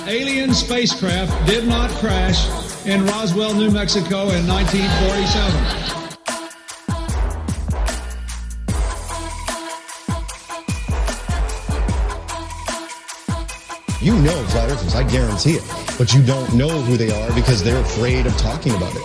alien spacecraft did not crash in Roswell, New Mexico in 1947. You know flat earthers, I guarantee it. But you don't know who they are because they're afraid of talking about it.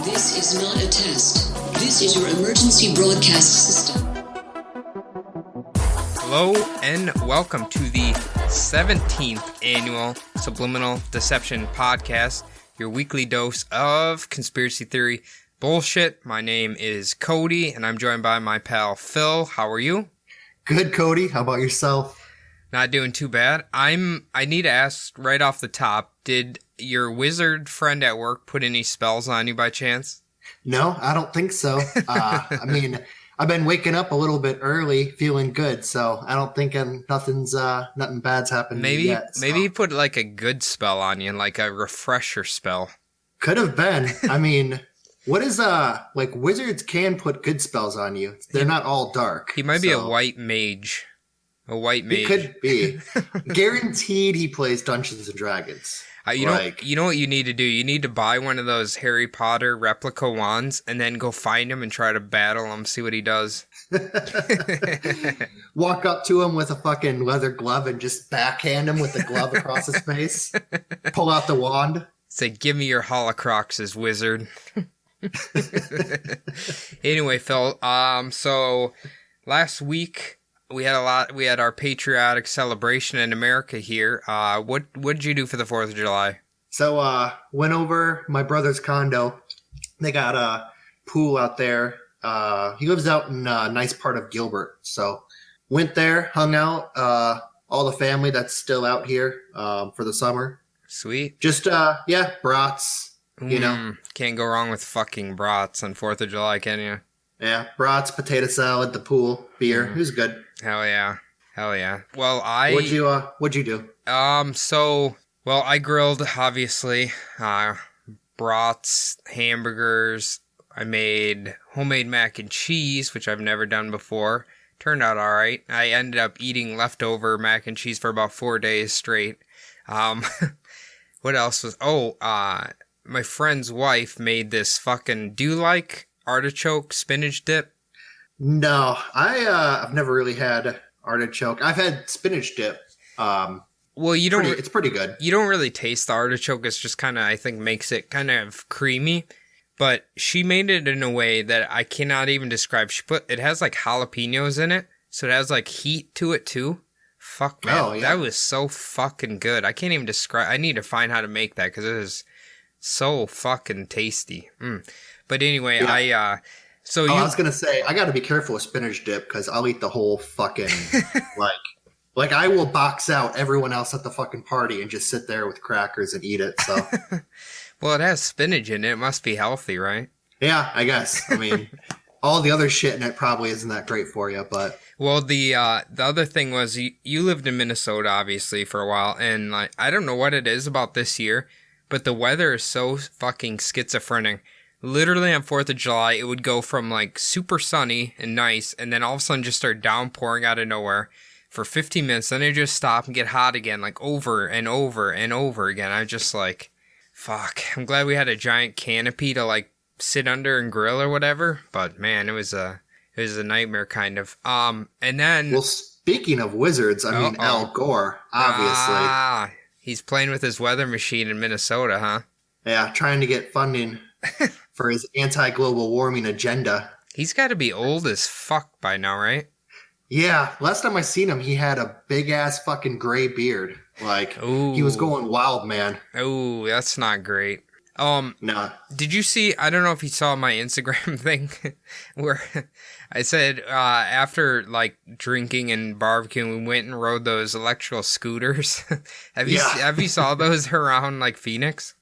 This is not a test. This is your emergency broadcast system. Hello and welcome to the 17th annual Subliminal Deception Podcast, your weekly dose of conspiracy theory bullshit. My name is Cody, and I'm joined by my pal Phil. How are you? Good, Cody. How about yourself? Not doing too bad. I need to ask right off the top, did your wizard friend at work put any spells on you by chance? No, I don't think so. I mean, I've been waking up a little bit early, feeling good, so I don't think nothing bad's happened yet. So. Maybe he put like a good spell on you, like a refresher spell. Could have been. I mean, what is like wizards can put good spells on you. They're not all dark. He might be a white mage. A white mage. He could be. Guaranteed he plays Dungeons and Dragons. You know what you need to do? You need to buy one of those Harry Potter replica wands and then go find him and try to battle him, see what he does. Walk up to him with a fucking leather glove and just backhand him with the glove across his face. Pull out the wand. Say, give me your Holocroxes, wizard. Anyway, Phil, so last week we had our patriotic celebration in America here. What did you do for the 4th of July? So, went over my brother's condo. They got a pool out there. He lives out in a nice part of Gilbert. So, went there, hung out, all the family that's still out here, for the summer. Sweet. Just, brats, you know. Can't go wrong with fucking brats on 4th of July, can you? Yeah, brats, potato salad, the pool, beer. It was good. Hell yeah. Well, What'd you do? I grilled, obviously, brats, hamburgers. I made homemade mac and cheese, which I've never done before. Turned out all right. I ended up eating leftover mac and cheese for about 4 days straight. What else was, my friend's wife made this fucking, do you like artichoke spinach dip? No, I've never really had artichoke. I've had spinach dip. Well, you don't. It's pretty good. You don't really taste the artichoke. It's just kind of, I think, makes it kind of creamy. But she made it in a way that I cannot even describe. It has like jalapenos in it, so it has like heat to it too. Fuck man, oh, yeah. That was so fucking good. I can't even describe. I need to find how to make that because it is so fucking tasty. But anyway, yeah. I was gonna say I got to be careful with spinach dip because I'll eat the whole fucking like I will box out everyone else at the fucking party and just sit there with crackers and eat it. So, well, it has spinach in it. It must be healthy, right? Yeah, I guess. I mean, all the other shit in it probably isn't that great for you, but well, the other thing was you lived in Minnesota obviously for a while, and like I don't know what it is about this year, but the weather is so fucking schizophrenic. Literally on 4th of July, it would go from like super sunny and nice, and then all of a sudden just start downpouring out of nowhere for 15 minutes. Then it just stop and get hot again, like over and over and over again. I just like, fuck. I'm glad we had a giant canopy to like sit under and grill or whatever. But man, it was a nightmare kind of. And then, well, speaking of wizards, I mean Al Gore, obviously. He's playing with his weather machine in Minnesota, huh? Yeah, trying to get funding for his anti-global warming agenda. He's got to be old as fuck by now, right? Yeah, last time I seen him, he had a big-ass fucking gray beard. Like, Ooh. He was going wild, man. Oh, that's not great. No. Did you see, I don't know if you saw my Instagram thing, where I said, after, like, drinking and barbecuing, we went and rode those electrical scooters. Have you saw those around, like, Phoenix?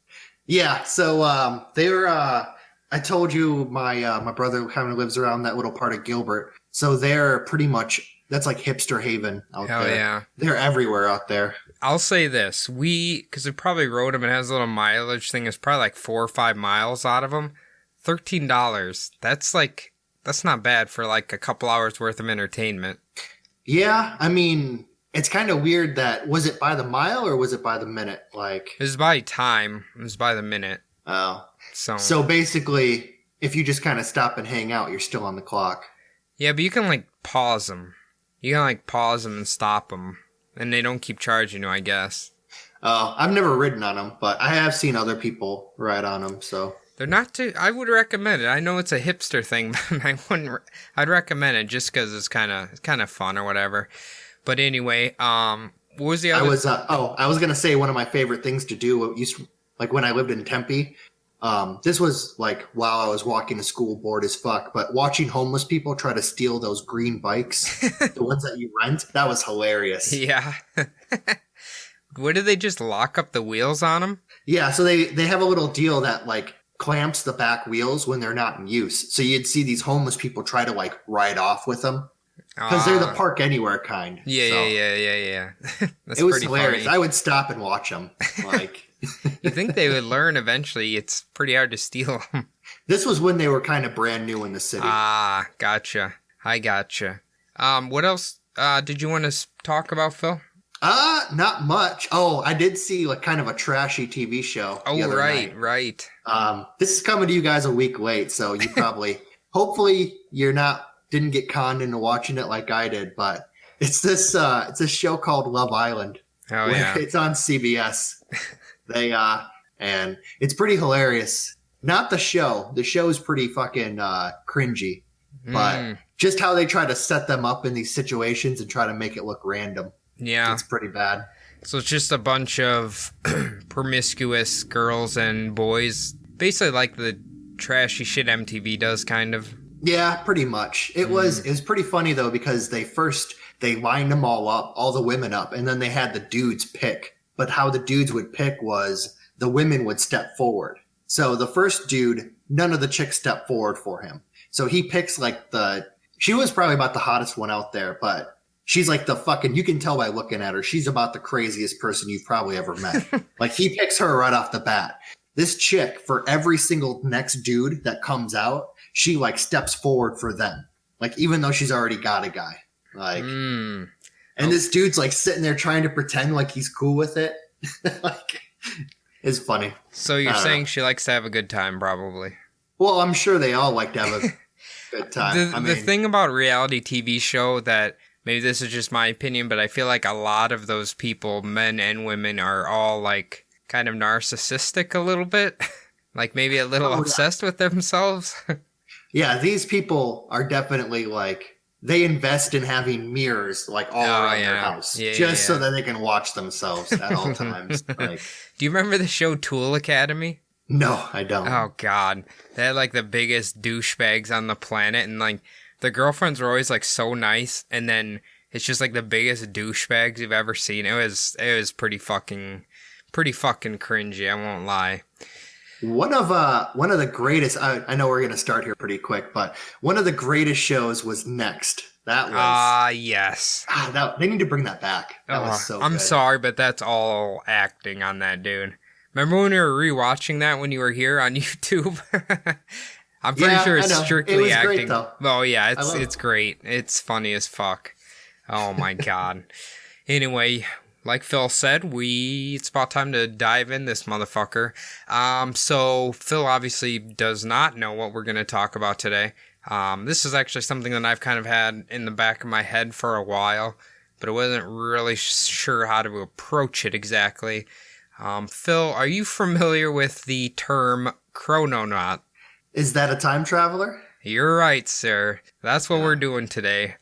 Yeah, so, they were, I told you my brother kind of lives around that little part of Gilbert. So they're pretty much, that's like hipster haven out there. Hell yeah. They're everywhere out there. I'll say this, because we probably rode them, it has a little mileage thing, it's probably like 4 or 5 miles out of them. $13. That's not bad for like a couple hours worth of entertainment. Yeah, I mean, it's kind of weird that, was it by the mile or was it by the minute? Like, It was by time. It was by the minute. oh. So So basically, if you just kind of stop and hang out, you're still on the clock. yeah, but you can like pause them. You can like pause them and stop them, and they don't keep charging you, I guess. I've never ridden on them, but I have seen other people ride on them, so. They're not too. I would recommend it. I know it's a hipster thing, but I wouldn't. I'd recommend it just because it's kind of fun or whatever. But anyway, what was the other? I was gonna say one of my favorite things to do. Like when I lived in Tempe. This was like while I was walking to school, bored as fuck. But watching homeless people try to steal those green bikes, the ones that you rent, that was hilarious. Yeah. What did they just lock up the wheels on them? Yeah, so they have a little deal that like clamps the back wheels when they're not in use. So you'd see these homeless people try to like ride off with them because they're the park anywhere kind. Yeah, so yeah. That's it was pretty hilarious. funny. I would stop and watch them. Like, You think they would learn eventually? It's pretty hard to steal them. this was when they were kind of brand new in the city. Ah, gotcha. I gotcha. What else did you want to talk about, Phil? Not much. Oh, I did see like kind of a trashy TV show. Oh, the other night. right. This is coming to you guys a week late, so you probably, hopefully, didn't get conned into watching it like I did. But it's it's a show called Love Island. Oh yeah. It's on CBS. And it's pretty hilarious. Not the show. The show is pretty fucking cringy, but just how they try to set them up in these situations and try to make it look random. Yeah. It's pretty bad. So it's just a bunch of promiscuous girls and boys, basically like the trashy shit MTV does, kind of. Yeah, pretty much. It was pretty funny though, because they lined them all up, all the women up, and then they had the dudes pick. But how the dudes would pick was the women would step forward. So the first dude, none of the chicks stepped forward for him. So he picks like she was probably about the hottest one out there, but she's like you can tell by looking at her, she's about the craziest person you've probably ever met. Like he picks her right off the bat. This chick, for every single next dude that comes out, she like steps forward for them. Like even though she's already got a guy. Like, and this dude's like sitting there trying to pretend like he's cool with it. Like, it's funny. So you're saying she likes to have a good time, probably. Well, I'm sure they all like to have a good time. The thing about reality TV show that, maybe this is just my opinion, but I feel like a lot of those people, men and women, are all like kind of narcissistic a little bit. Like maybe a little obsessed with themselves. Yeah, these people are definitely like, they invest in having mirrors like all around their house so that they can watch themselves at all times. Like, do you remember the show Tool Academy? No, I don't. Oh God, they had like the biggest douchebags on the planet, and like the girlfriends were always like so nice, and then it's just like the biggest douchebags you've ever seen. It was pretty fucking cringy. I won't lie. One of the greatest. I know we're gonna start here pretty quick, but one of the greatest shows was Next. That was yes. They need to bring that back. That was so good. I'm sorry, but that's all acting on that dude. Remember when we were rewatching that when you were here on YouTube? I'm pretty sure it's strictly acting. Great, though. Oh yeah, it's great. It's funny as fuck. Oh my God. Anyway, like Phil said, it's about time to dive in this motherfucker. So Phil obviously does not know what we're going to talk about today. This is actually something that I've kind of had in the back of my head for a while, but I wasn't really sure how to approach it exactly. Phil, are you familiar with the term chrononaut? Is that a time traveler? You're right, sir. That's what we're doing today.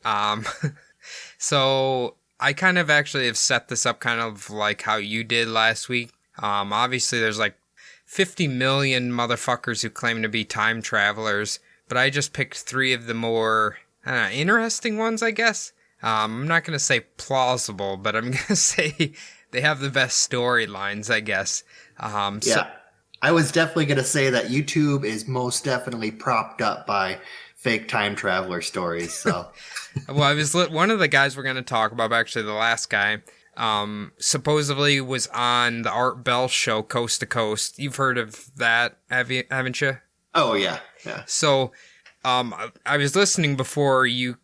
So I kind of actually have set this up kind of like how you did last week. Obviously there's like 50 million motherfuckers who claim to be time travelers, but I just picked 3 of the more interesting ones, I guess. I'm not going to say plausible, but I'm going to say they have the best storylines, I guess. I was definitely going to say that YouTube is most definitely propped up by fake time traveler stories. So, well, one of the guys we're going to talk about, actually the last guy, supposedly was on the Art Bell show, Coast to Coast. You've heard of that, haven't you? Oh, yeah. Yeah. So, I was listening before you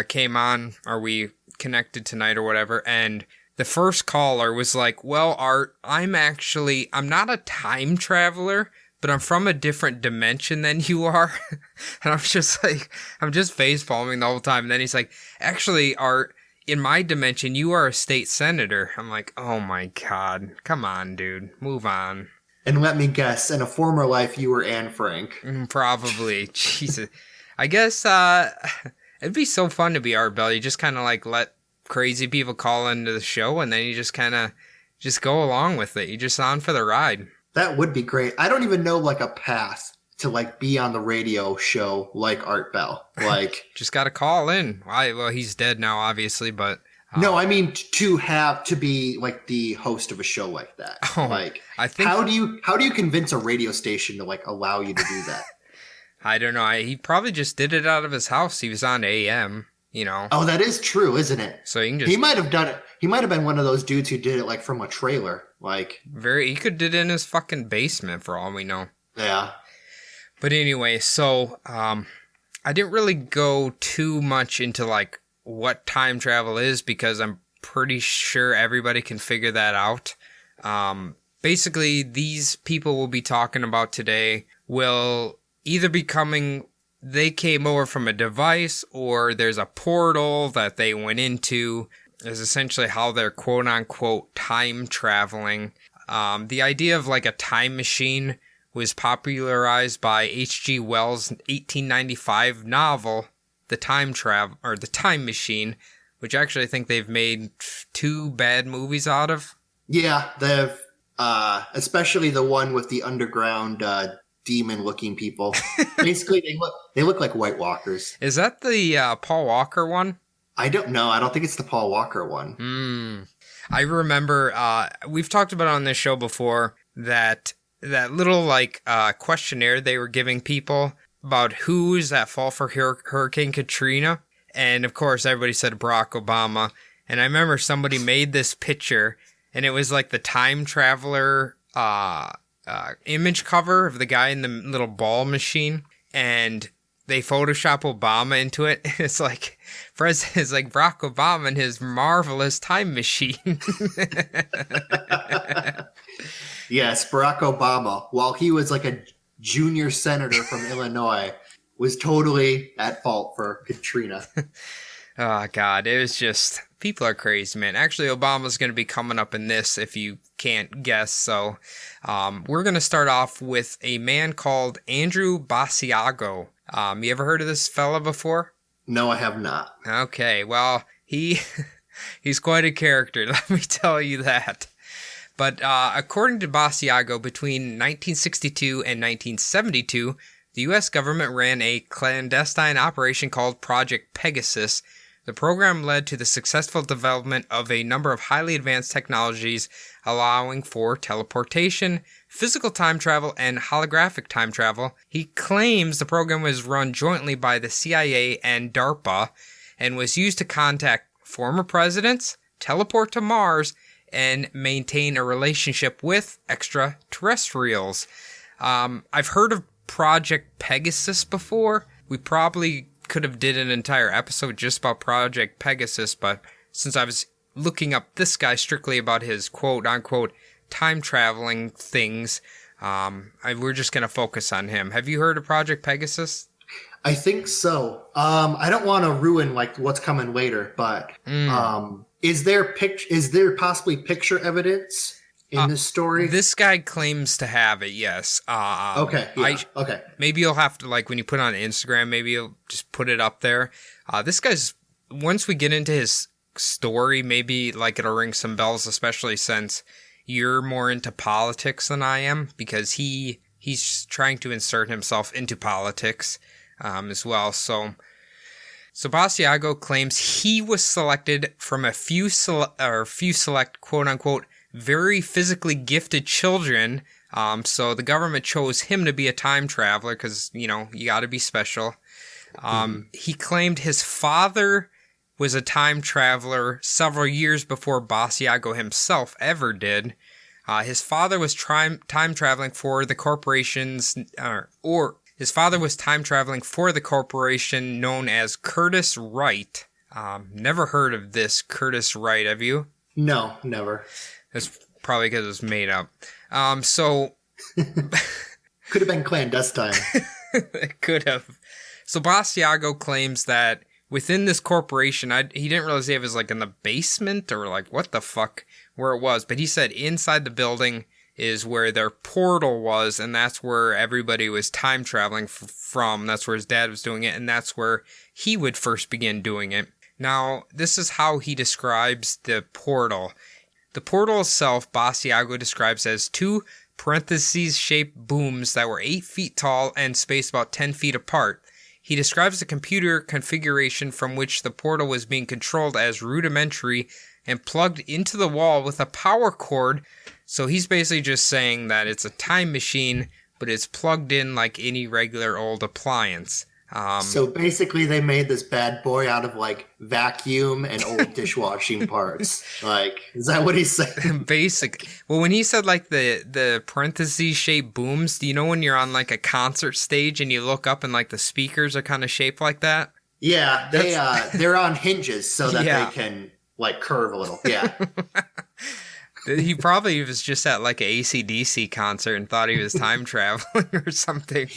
came on, or we connected tonight or whatever, and the first caller was like, well, Art, I'm not a time traveler, but I'm from a different dimension than you are. And I'm just facepalming the whole time. And then he's like, actually, Art, in my dimension, you are a state senator. I'm like, oh my God, come on, dude, move on. And let me guess, in a former life, you were Anne Frank. Probably. Jesus. I guess it'd be so fun to be Art Bell. You just kind of like let crazy people call into the show, and then you just kind of just go along with it. You're just on for the ride. That would be great. I don't even know like a path to like be on the radio show like Art Bell. Like just got to call in. Well, he's dead now, obviously, but no, I mean to be like the host of a show like that. Oh, like, I think how do you convince a radio station to like allow you to do that? I don't know. He probably just did it out of his house. He was on AM, you know. Oh, that is true, isn't it? So you can just. He might have done it. He might have been one of those dudes who did it like from a trailer. Like he could did it in his fucking basement for all we know. Yeah. But anyway, so I didn't really go too much into like what time travel is because I'm pretty sure everybody can figure that out. Basically, these people we'll be talking about today will either they came over from a device or there's a portal that they went into, is essentially how they're quote unquote time traveling. The idea of like a time machine was popularized by H.G. Wells' 1895 novel, The Time Machine, which actually I think they've made 2 bad movies out of. Yeah, they've, especially the one with the underground demon-looking people. Basically, they look like White Walkers. Is that the Paul Walker one? I don't know. I don't think it's the Paul Walker one. I remember we've talked about on this show before that little like questionnaire they were giving people about who's at fault for Hurricane Katrina, and of course everybody said Barack Obama. And I remember somebody made this picture, and it was like the time traveler image cover of the guy in the little ball machine, and they Photoshop Obama into it. It's like President's like Barack Obama and his marvelous time machine. Yes, Barack Obama, while he was like a junior senator from Illinois, was totally at fault for Katrina. Oh, God. It was just, people are crazy, man. Actually, Obama's going to be coming up in this if you can't guess. So we're going to start off with a man called Andrew Basiago. You ever heard of this fella before? No, I have not. Okay, well, he's quite a character, let me tell you that. But according to Basiago, between 1962 and 1972, the U.S. government ran a clandestine operation called Project Pegasus. The program led to the successful development of a number of highly advanced technologies allowing for teleportation, physical time travel, and holographic time travel. He claims the program was run jointly by the CIA and DARPA and was used to contact former presidents, teleport to Mars, and maintain a relationship with extraterrestrials. I've heard of Project Pegasus before. We probably could have did an entire episode just about Project Pegasus, but since I was looking up this guy strictly about his quote-unquote time traveling things, we're just going to focus on him. Have you heard of Project Pegasus? I think so. I don't want to ruin like what's coming later, but is there possibly picture evidence in this story? This guy claims to have it, yes. Okay. Yeah, okay. Maybe you'll have to, like, when you put it on Instagram, maybe you'll just put it up there. This guy's, once we get into his story, maybe, like, it'll ring some bells, especially since you're more into politics than I am, because he's trying to insert himself into politics as well. So Basiago claims he was selected from a few select, quote-unquote, very physically gifted children. So the government chose him to be a time traveler because, you know, you got to be special. He claimed his father was a time traveler several years before Basiago himself ever did. His father was time traveling for the corporation's, or His father was time traveling for the corporation known as Curtis Wright. Never heard of this Curtis Wright, have you? No, never. That's probably because it was made up. So Could have been clandestine. it could have. So Basiago claims that within this corporation, he didn't realize it was like in the basement or like what the fuck where it was. But he said inside the building is where their portal was, and that's where everybody was time traveling from. That's where his dad was doing it, and that's where he would first begin doing it. Now, this is how he describes the portal. The portal itself, Basiago describes as two parentheses-shaped booms that were 8 feet tall and spaced about 10 feet apart. He describes the computer configuration from which the portal was being controlled as rudimentary and plugged into the wall with a power cord. So he's basically just saying that it's a time machine, but it's plugged in like any regular old appliance. So basically they made this bad boy out of like vacuum and old dishwashing parts. Like, is that what he's saying? Basic. Well, when he said like the parentheses shaped booms, do you know when you're on like a concert stage and you look up and like the speakers are kind of shaped like that? Yeah, they're on hinges so that they can like curve a little. Yeah. He probably was just at like an AC/DC concert and thought he was time traveling or something.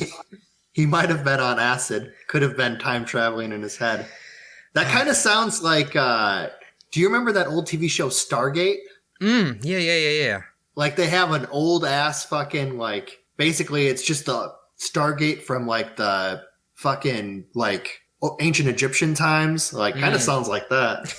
He might have been on acid. Could have been time traveling in his head. That kind of sounds like, do you remember that old TV show Stargate? Yeah. Like they have an old ass fucking like, basically it's just the Stargate from like the fucking like ancient Egyptian times. Like kind of sounds like that.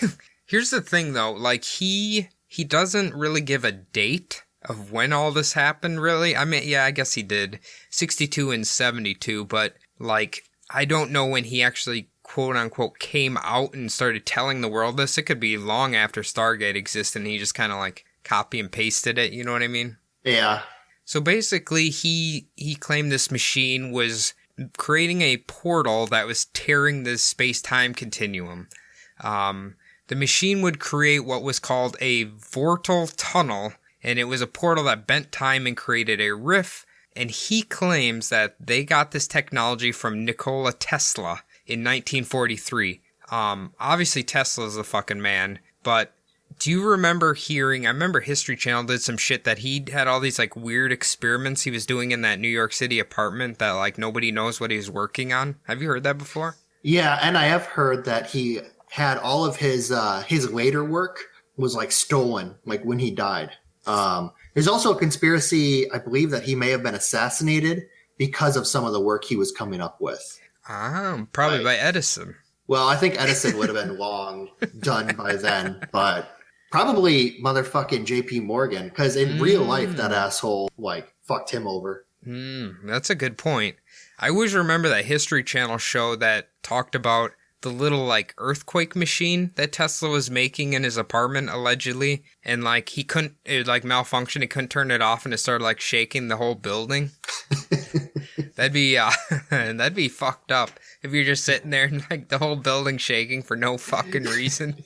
Here's the thing though, like he doesn't really give a date of when all this happened, really. I mean, yeah, I guess he did 62 and 72, but like I don't know when he actually quote unquote came out and started telling the world this. It could be long after Stargate existed and he just kind of like copy and pasted it, you know what I mean? Yeah. So basically he claimed this machine was creating a portal that was tearing the space-time continuum. The machine would create what was called a vortal tunnel, and it was a portal that bent time and created a rift, and he claims that they got this technology from Nikola Tesla in 1943. Obviously Tesla's a fucking man, but do you remember hearing, I remember History Channel did some shit that he had all these like weird experiments he was doing in that New York City apartment that like nobody knows what he was working on. Have you heard that before? Yeah, and I have heard that he had all of his later work was like stolen, like when he died. There's also a conspiracy, I believe, that he may have been assassinated because of some of the work he was coming up with. Probably by Edison. Well, I think Edison would have been long done by then, but probably motherfucking JP Morgan, because in real life, that asshole, like, fucked him over. That's a good point. I always remember that History Channel show that talked about the little like earthquake machine that Tesla was making in his apartment allegedly, and like he couldn't, it like malfunctioned, he couldn't turn it off and it started like shaking the whole building. That'd be fucked up if you're just sitting there and like the whole building shaking for no fucking reason.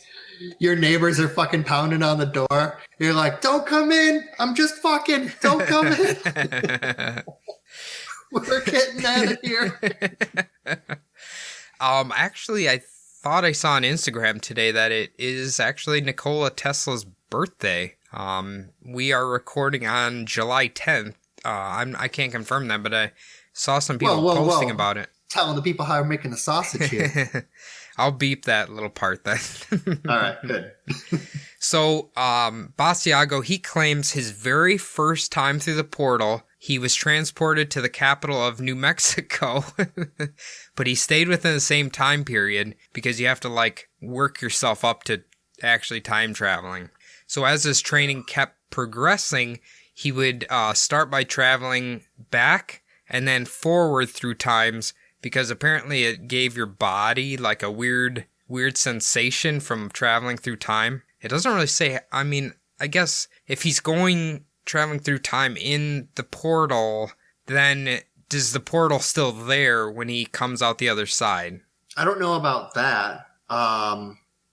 Your neighbors are fucking pounding on the door. You're like, don't come in, I'm just fucking, don't come in. We're getting out of here. Actually, I thought I saw on Instagram today that it is actually Nikola Tesla's birthday. We are recording on July 10th. I can't confirm that, but I saw some people posting about it. Telling the people how we're making the sausage here. I'll beep that little part then. All right, good. So, Basiago, he claims his very first time through the portal, he was transported to the capital of New Mexico, but he stayed within the same time period because you have to like work yourself up to actually time traveling. So as his training kept progressing, he would start by traveling back and then forward through times because apparently it gave your body like a weird sensation from traveling through time. It doesn't really say, I mean, I guess if he's traveling through time in the portal, then is the portal still there when he comes out the other side? I don't know about that.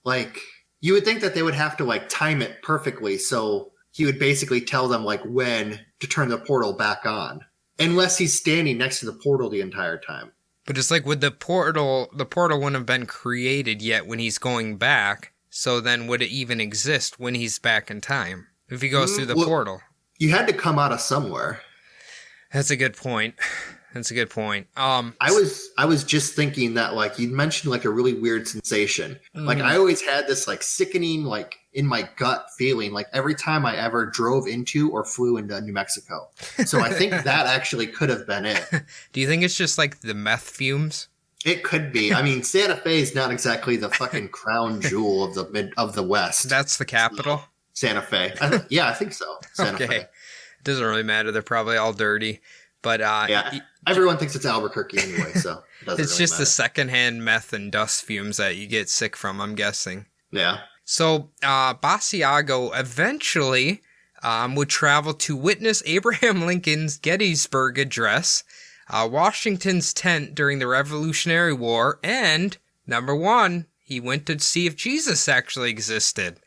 Like, you would think that they would have to like time it perfectly, so he would basically tell them like when to turn the portal back on. unless he's standing next to the portal the entire time. But it's like, would the portal wouldn't have been created yet when he's going back, so then would it even exist when he's back in time? If he goes through the portal. You had to come out of somewhere. That's a good point. I was just thinking that, like, you mentioned like a really weird sensation. Like, I always had this like sickening, like in my gut feeling, like every time I ever drove into or flew into New Mexico. So I think that actually could have been it. Do you think it's just like the meth fumes? It could be. I mean, Santa Fe is not exactly the fucking crown jewel of the West. That's the capital? Santa Fe. Yeah, I think so. Santa Fe. It doesn't really matter. They're probably all dirty. But yeah, everyone thinks it's Albuquerque anyway, so it doesn't it's really just matter. the secondhand meth and dust fumes that you get sick from, I'm guessing. Yeah. So Basiago eventually would travel to witness Abraham Lincoln's Gettysburg Address, Washington's tent during the Revolutionary War, and number one, he went to see if Jesus actually existed.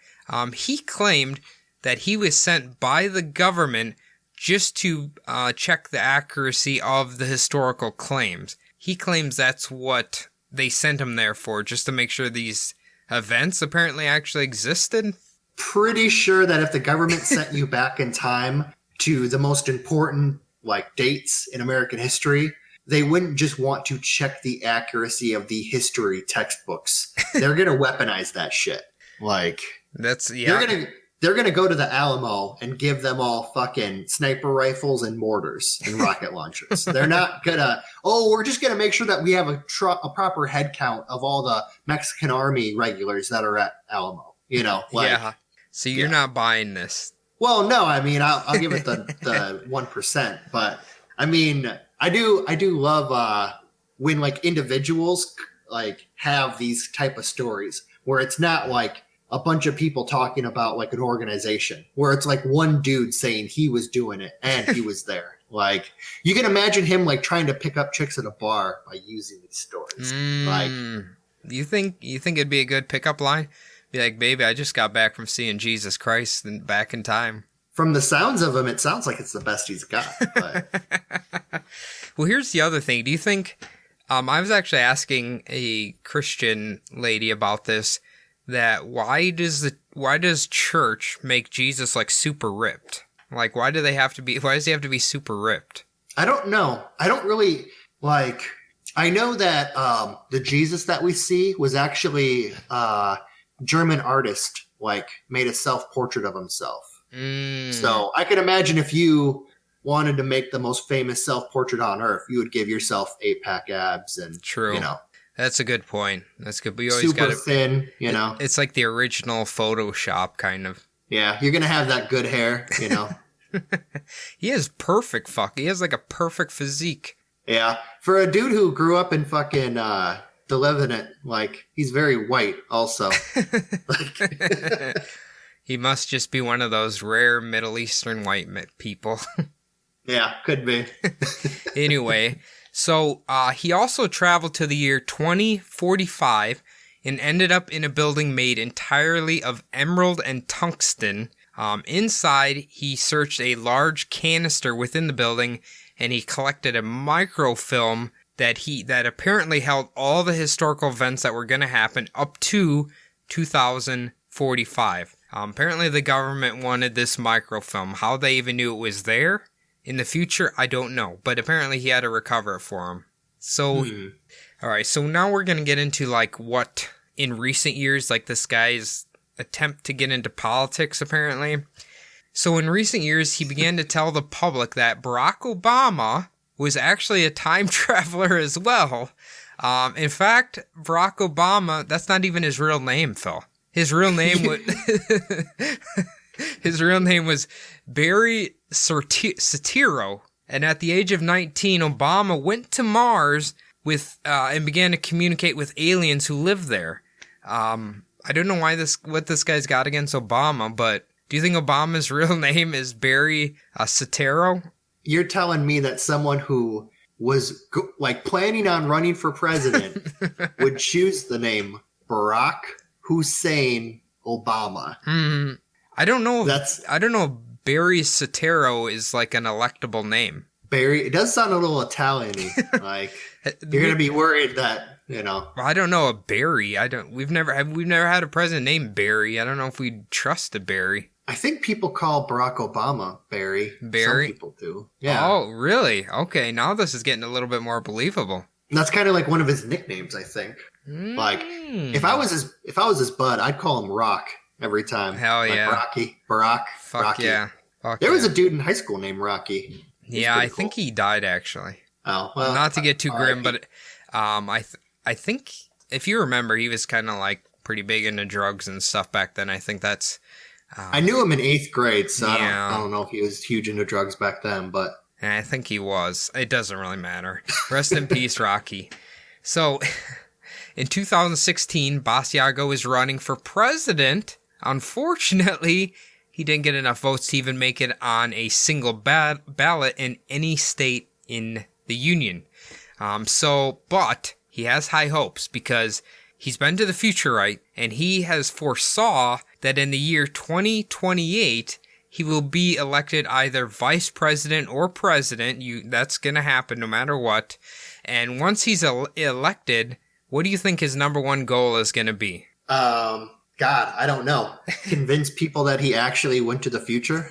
He claimed that he was sent by the government just to check the accuracy of the historical claims. He claims that's what they sent him there for, just to make sure these events apparently actually existed. Pretty sure that if the government sent you back in time to the most important like dates in American history, they wouldn't just want to check the accuracy of the history textbooks. They're going to weaponize that shit. Like, that's, yeah. They're gonna go to the Alamo and give them all fucking sniper rifles and mortars and rocket launchers. They're not gonna, we're just gonna make sure that we have a proper head count of all the Mexican army regulars that are at Alamo. You know, like, yeah. So you're not buying this. Well, no, I mean, I'll give it the 1%, but I mean, I do love when like individuals like have these type of stories where it's not like a bunch of people talking about like an organization, where it's like one dude saying he was doing it and he was there. Like, you can imagine him like trying to pick up chicks at a bar by using these stories. Like, you think it'd be a good pickup line? Be like, baby, I just got back from seeing Jesus Christ and back in time. From the sounds of him, it sounds like it's the best he's got. But. Well, here's the other thing. Do you think, I was actually asking a Christian lady about this, that why does church make Jesus like super ripped? Like, why does he have to be super ripped? I don't know. I don't really like, I know that the Jesus that we see was actually German artist, like made a self-portrait of himself. So I can imagine if you wanted to make the most famous self-portrait on earth, you would give yourself 8-pack abs and, true. You know. That's a good point. That's good. But you always super got thin, you know. It's like the original Photoshop kind of. Yeah, you're gonna have that good hair, you know. He has perfect He has like a perfect physique. Yeah, for a dude who grew up in fucking the Levant, like he's very white. Also, he must just be one of those rare Middle Eastern white people. Yeah, could be. Anyway. So he also traveled to the year 2045 and ended up in a building made entirely of emerald and tungsten. Inside, he searched a large canister within the building, and he collected a microfilm that apparently held all the historical events that were going to happen up to 2045. Apparently, the government wanted this microfilm. How they even knew it was there in the future, I don't know, but apparently he had to recover it for him. So, all right, so now we're going to get into like what in recent years, like this guy's attempt to get into politics, apparently. So in recent years, he began to tell the public that Barack Obama was actually a time traveler as well. In fact, Barack Obama, that's not even his real name, Phil. His real name was Barry Soetoro, and at the age of 19, Obama went to Mars and began to communicate with aliens who lived there. I don't know what this guy's got against Obama, but do you think Obama's real name is Barry Soetoro? You're telling me that someone who was planning on running for president would choose the name Barack Hussein Obama? I don't know. I don't know if Barry Soetoro is like an electable name. Barry. It does sound a little Italian-y. Like you're gonna be worried that I don't know a Barry. We've never had a president named Barry. I don't know if we'd trust a Barry. I think people call Barack Obama Barry. Barry? Some people do. Yeah. Oh, really? Okay, now this is getting a little bit more believable. And that's kind of like one of his nicknames, I think. Like if I was his bud, I'd call him Rock every time. Hell like yeah. Barack. Fuck Rocky. yeah. Fuck There was yeah. a dude in high school named Rocky. Yeah, I think he died actually. Oh, well. Not to get too grim, R.I.P. but I think if you remember, he was kind of like pretty big into drugs and stuff back then. I think that's. I knew him in 8th grade, so Yeah. I don't know if he was huge into drugs back then, but And I think he was. It doesn't really matter. Rest in peace, Rocky. So, in 2016, Basiago is running for president. Unfortunately, he didn't get enough votes to even make it on a single ballot in any state in the union. But he has high hopes because he's been to the future, right? And he has foresaw that in the year 2028, he will be elected either vice president or president. That's going to happen no matter what. And once he's elected, what do you think his number one goal is going to be? God, I don't know. Convince people that he actually went to the future?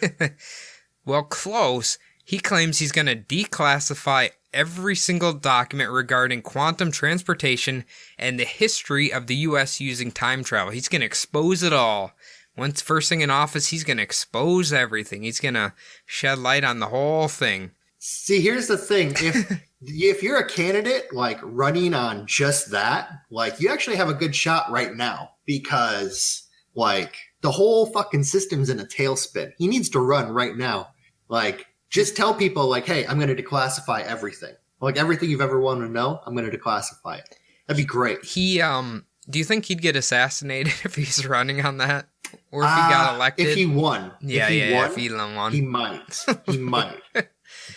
Well, close. He claims he's going to declassify every single document regarding quantum transportation and the history of the U.S. using time travel. He's going to expose it all. Once first thing in office, he's going to expose everything. He's going to shed light on the whole thing. See, here's the thing. If you're a candidate like running on just that, like you actually have a good shot right now because like the whole fucking system's in a tailspin. He needs to run right now. Like just tell people like, hey, I'm going to declassify everything. Like everything you've ever wanted to know, I'm going to declassify it. That'd be great. Do you think he'd get assassinated if he's running on that? Or if he got elected? If he won. If he won. He might. He might.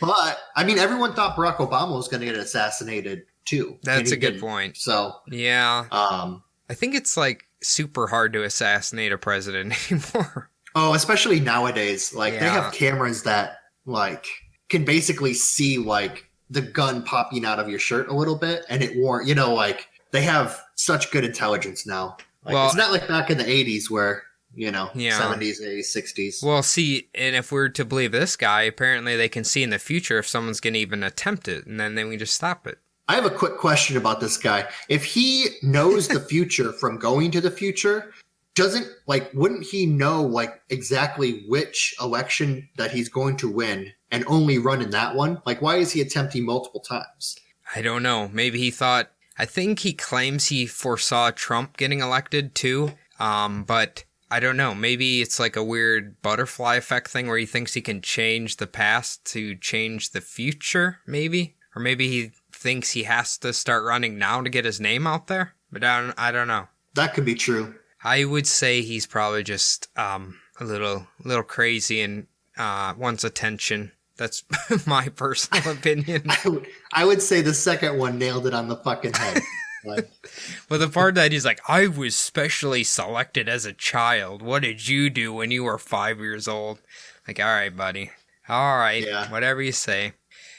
But, I mean, everyone thought Barack Obama was going to get assassinated, too. That's a good didn't. point. So, yeah. I think it's, like, super hard to assassinate a president anymore. Oh, especially nowadays. Like, they Yeah. have cameras that, like, can basically see, like, the gun popping out of your shirt a little bit, and it won't, like, they have such good intelligence now. Like, Well, it's not like back in the 80s where, Yeah. 70s, 80s, 60s. Well, see, and if we're to believe this guy, apparently they can see in the future if someone's going to even attempt it, and then they can just stop it. I have a quick question about this guy. If he knows the future from going to the future, wouldn't he know, like, exactly which election that he's going to win and only run in that one? Like, why is he attempting multiple times? I don't know. Maybe he thought... I think he claims he foresaw Trump getting elected, too. But I don't know. Maybe it's like a weird butterfly effect thing where he thinks he can change the past to change the future, maybe? Or maybe he thinks he has to start running now to get his name out there? But I don't know. That could be true. I would say he's probably just a little crazy and wants attention. That's my personal opinion. I would say the second one nailed it on the fucking head. Like, Well, the part that he's like, I was specially selected as a child. What did you do when you were 5 years old? Like, all right, buddy. All right. Yeah. Whatever you say.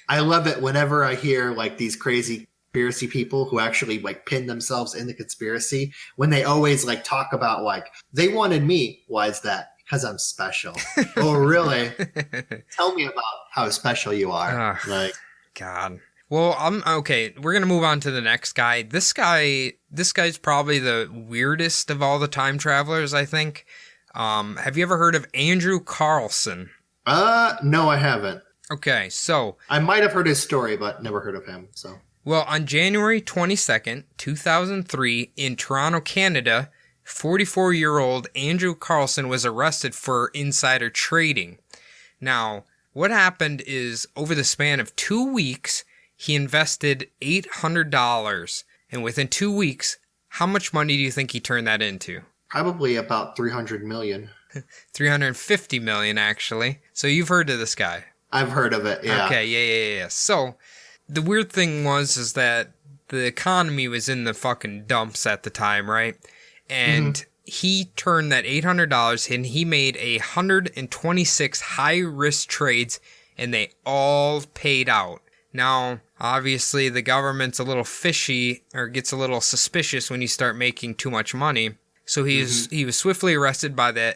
I love it whenever I hear like these crazy conspiracy people who actually like pin themselves in the conspiracy when they always like talk about like they wanted me. Why is that? Because I'm special. Oh, really? Tell me about how special you are. Ugh. Like, God. Well, okay. We're gonna move on to the next guy. This guy's probably the weirdest of all the time travelers, I think. Have you ever heard of Andrew Carlson? no, I haven't. Okay, so I might have heard his story, but never heard of him. So, well, on January 22nd, 2003, in Toronto, Canada, 44-year-old Andrew Carlson was arrested for insider trading. Now, what happened is, over the span of 2 weeks, he invested $800. And within 2 weeks, how much money do you think he turned that into? probably about 300 million. 350 million, actually. So you've heard of this guy. I've heard of it. Yeah. Okay, yeah. So, the weird thing is that the economy was in the fucking dumps at the time, right? And he turned that $800 and he made 126 high-risk trades and they all paid out. Now, obviously, the government's a little fishy, or gets a little suspicious when you start making too much money. So he was swiftly arrested by the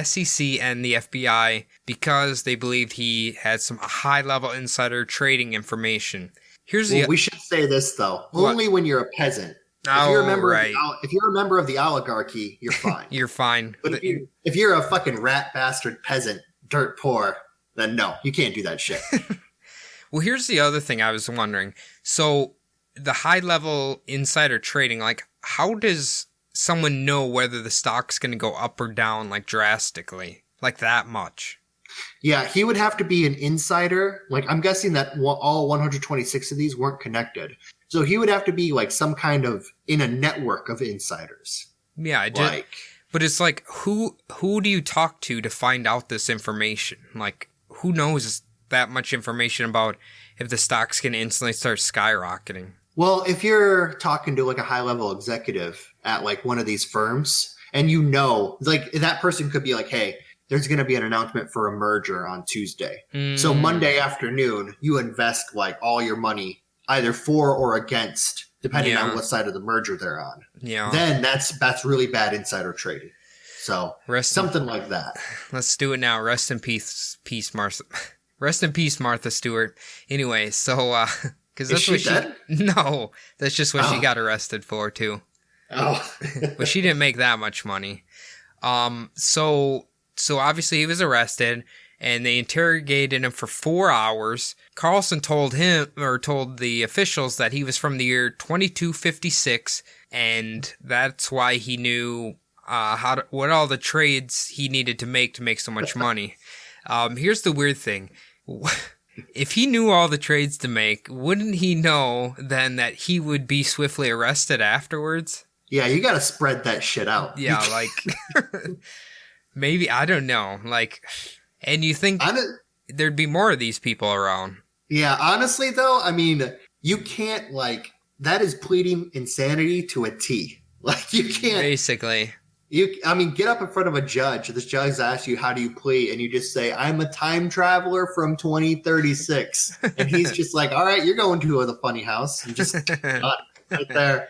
SEC and the FBI because they believed he had some high-level insider trading information. We should say this, though. What? Only when you're a peasant. Oh, if you're a member right. if you're a member of the oligarchy, you're fine. You're fine. But if you're a fucking rat bastard peasant, dirt poor, then no, you can't do that shit. Well, here's the other thing I was wondering. So, the high-level insider trading, like, how does someone know whether the stock's going to go up or down, like, drastically? Like, that much? Yeah, he would have to be an insider. Like, I'm guessing that all 126 of these weren't connected. So he would have to be, like, some kind of, in a network of insiders. Yeah, I did. But it's like, who do you talk to find out this information? Like, who knows that much information about if the stock's going to instantly start skyrocketing? Well, if you're talking to like a high level executive at like one of these firms and you know, like that person could be like, hey, there's going to be an announcement for a merger on Tuesday. So Monday afternoon, you invest like all your money either for or against, depending on what side of the merger they're on. Yeah. Then that's really bad insider trading. So something like that. Let's do it now. Rest in peace, Martha. Rest in peace, Martha Stewart. Anyway, so because that's Is she dead? No, that's just what she got arrested for too. Oh, But she didn't make that much money. So obviously he was arrested, and they interrogated him for 4 hours. Carlson told the officials that he was from the year 2256, and that's why he knew what all the trades he needed to make so much money. Here's the weird thing. If he knew all the trades to make, wouldn't he know then that he would be swiftly arrested afterwards? yeah, you got to spread that shit out. Yeah, like, maybe, I don't know. Like, and you think there'd be more of these people around. Yeah, honestly, though, I mean, you can't, like, that is pleading insanity to a T. Like, you can't. Basically. Get up in front of a judge. This judge asks you, how do you plead? And you just say, I'm a time traveler from 2036. And he's just like, all right, you're going to the funny house. And just right there.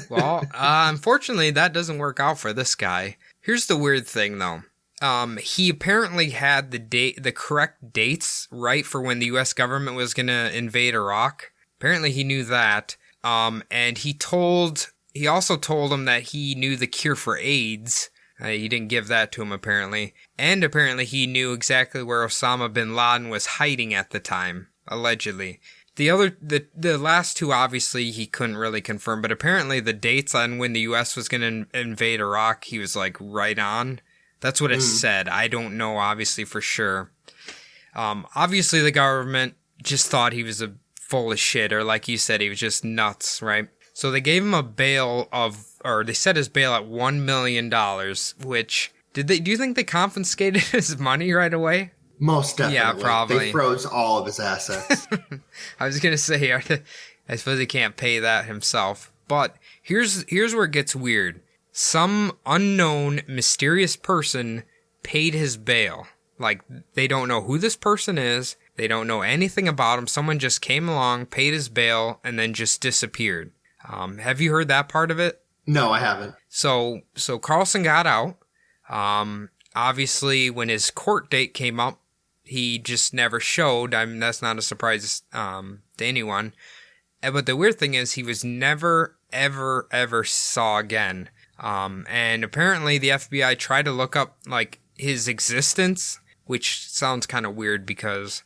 Well, unfortunately, that doesn't work out for this guy. Here's the weird thing, though. He apparently had the correct dates right for when the U.S. government was going to invade Iraq. Apparently, he knew that. And he also told him that he knew the cure for AIDS. He didn't give that to him, apparently. And apparently he knew exactly where Osama bin Laden was hiding at the time, allegedly. The last two, obviously, he couldn't really confirm, but apparently the dates on when the U.S. was going to invade Iraq, he was, like, right on. That's what it said. I don't know, obviously, for sure. Obviously, the government just thought he was full of shit, or like you said, he was just nuts, right? So they gave him a bail they set his bail at $1 million, which, do you think they confiscated his money right away? Most definitely. Yeah, probably. They froze all of his assets. I was going to say, I suppose he can't pay that himself. But here's where it gets weird. Some unknown, mysterious person paid his bail. Like, they don't know who this person is. They don't know anything about him. Someone just came along, paid his bail, and then just disappeared. Have you heard that part of it? No, I haven't. So Carlson got out. Obviously, when his court date came up, he just never showed. I mean, that's not a surprise to anyone. But the weird thing is, he was never, ever, ever saw again. And apparently, the FBI tried to look up like his existence, which sounds kind of weird because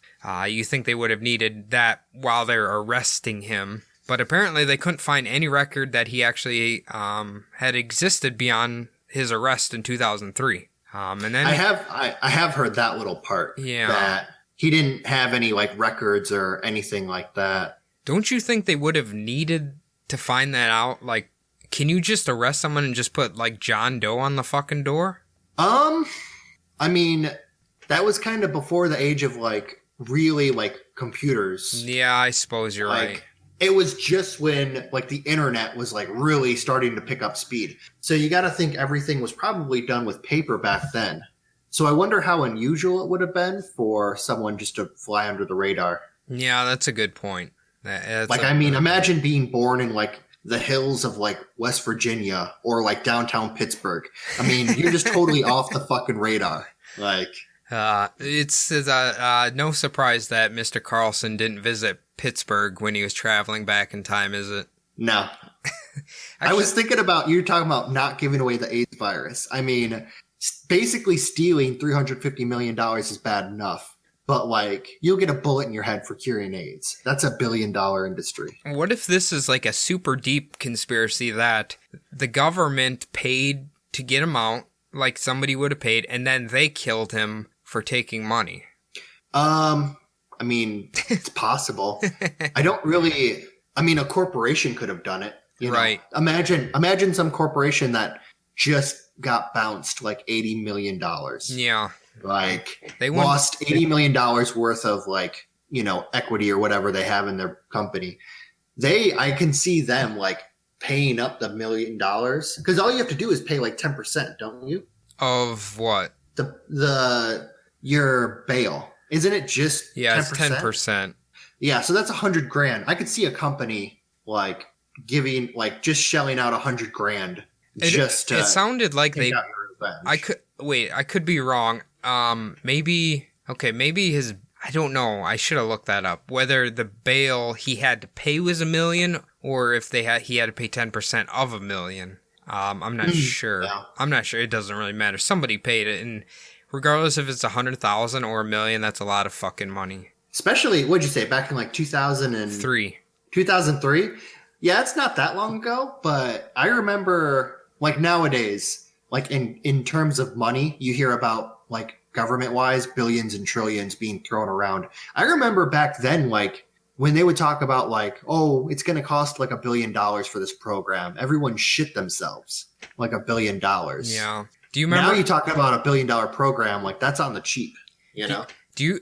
you think they would have needed that while they're arresting him. But apparently they couldn't find any record that he actually had existed beyond his arrest in 2003. And then I have heard that little part. Yeah. That he didn't have any like records or anything like that. Don't you think they would have needed to find that out? Like, can you just arrest someone and just put like John Doe on the fucking door? I mean, that was kind of before the age of like really like computers. Yeah, I suppose you're right. It was just when like the internet was like really starting to pick up speed. So you got to think everything was probably done with paper back then. So I wonder how unusual it would have been for someone just to fly under the radar. Yeah, that's a good point. Imagine being born in like the hills of like West Virginia or like downtown Pittsburgh. I mean, you're just totally off the fucking radar. Like, it's no surprise that Mr. Carlson didn't visit Pittsburgh when he was traveling back in time, is it? No. I was thinking about, you're talking about not giving away the AIDS virus. I mean, basically stealing $350 million is bad enough. But, like, you'll get a bullet in your head for curing AIDS. That's $1 billion industry. What if this is like a super deep conspiracy that the government paid to get him out, like somebody would have paid, and then they killed him for taking money? I mean, it's possible. A corporation could have done it. You know? Right. Imagine some corporation that just got bounced like $80 million. Yeah. Like, they lost $80 million worth of, like, you know, equity or whatever they have in their company. I can see them, like, paying up the $1 million. Because all you have to do is pay, like, 10%, don't you? Of what? Your bail. Isn't it just 10%? Yeah, it's 10%. Yeah, so that's $100,000. I could see a company, like, giving, like, just shelling out $100,000 just to it sounded like take out your revenge. I could be wrong. Maybe his, I don't know. I should have looked that up. Whether the bail he had to pay was $1 million, or if he had to pay 10% of $1 million. I'm not sure. Yeah. I'm not sure. It doesn't really matter. Somebody paid it, and regardless if it's 100,000 or $1 million, that's a lot of fucking money. Especially, what'd you say, back in like 2003? 2003? Yeah, it's not that long ago, but I remember, like, nowadays, like, in terms of money, you hear about, like, government-wise, billions and trillions being thrown around. I remember back then, like, when they would talk about, like, oh, it's going to cost, like, $1 billion for this program, everyone shit themselves, like, $1 billion. Yeah. Do you remember? Now you're talking about $1 billion program, like, that's on the cheap, you know? Do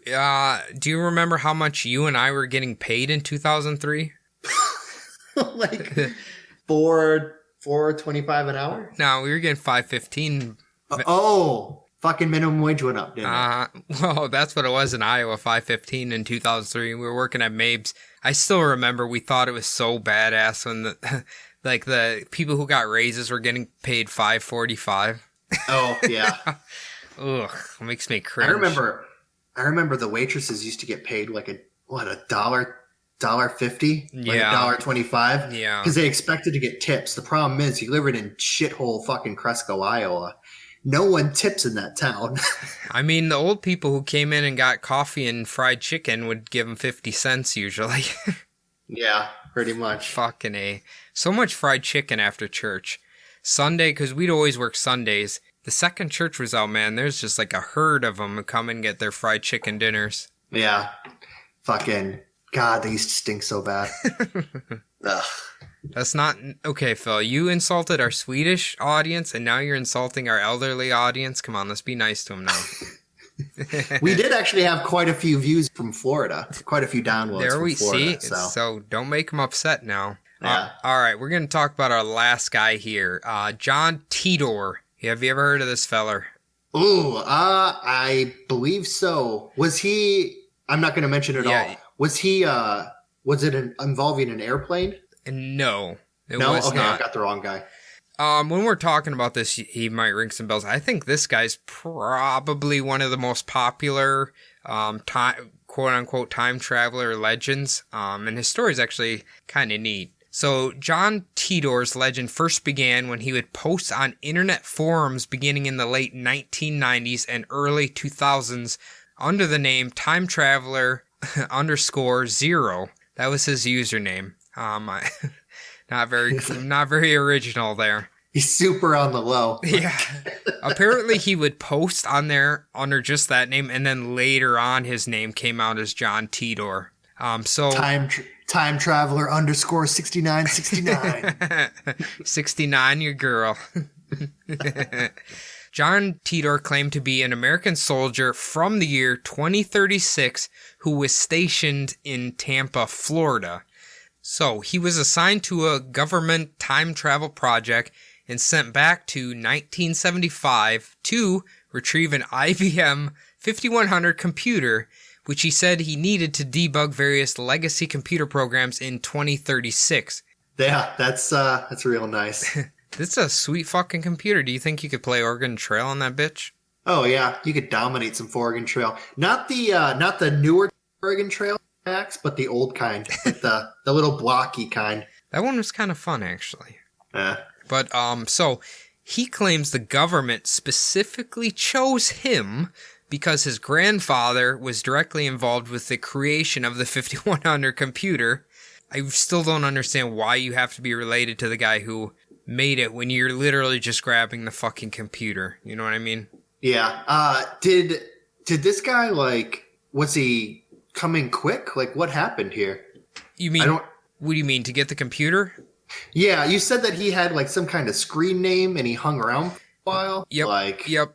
you remember how much you and I were getting paid in 2003? Like, $4.25 an hour? No, we were getting $5.15. Oh, fucking minimum wage went up, didn't it? Well, that's what it was in Iowa, $5.15 in 2003. We were working at Mabes. I still remember we thought it was so badass when the people who got raises were getting paid $5.45. Oh, yeah. Ugh, it makes me cringe. I remember the waitresses used to get paid like $1.50, Yeah. like $1.25. Yeah. Because they expected to get tips. The problem is you live in shithole fucking Cresco, Iowa. No one tips in that town. I mean, the old people who came in and got coffee and fried chicken would give them 50 cents usually. Yeah, pretty much. Fucking A. So much fried chicken after church. Sunday, because we'd always work Sundays. The second church was out, man. There's just like a herd of them who come and get their fried chicken dinners. Yeah. Fucking, God, they used to stink so bad. Ugh. That's not... Okay, Phil, you insulted our Swedish audience, and now you're insulting our elderly audience. Come on, let's be nice to them now. We did actually have quite a few views from Florida. Quite a few downloads There we from Florida, see. So don't make them upset now. Yeah. All right, we're going to talk about our last guy here. John Titor. Have you ever heard of this feller? Ooh, I believe so. Was he... I'm not going to mention it all. Was he... was it involving an airplane? No. It No? was Okay, not. I got the wrong guy. When we're talking about this, he might ring some bells. I think this guy's probably one of the most popular quote-unquote time traveler legends, and his story is actually kind of neat. So John Titor's legend first began when he would post on internet forums beginning in the late 1990s and early 2000s under the name Time Traveler _0. That was his username. Not very original there. He's super on the low. Yeah. Apparently he would post on there under just that name, and then later on his name came out as John Titor. Time traveler _6969. 69, your girl. John Titor claimed to be an American soldier from the year 2036 who was stationed in Tampa, Florida. So he was assigned to a government time travel project and sent back to 1975 to retrieve an IBM 5100 computer, which he said he needed to debug various legacy computer programs in 2036. Yeah, that's real nice. This is a sweet fucking computer. Do you think you could play Oregon Trail on that bitch? Oh yeah, you could dominate some Oregon Trail. Not the newer Oregon Trail packs, but the old kind, like the little blocky kind. That one was kind of fun, actually. Yeah. But, so, he claims the government specifically chose him because his grandfather was directly involved with the creation of the 5100 computer. I still don't understand why you have to be related to the guy who made it when you're literally just grabbing the fucking computer. You know what I mean? Yeah. Did this guy, like, was he coming quick? Like, what happened here? You mean, what do you mean, to get the computer? Yeah, you said that he had, like, some kind of screen name and he hung around for a while. Yep. Yep.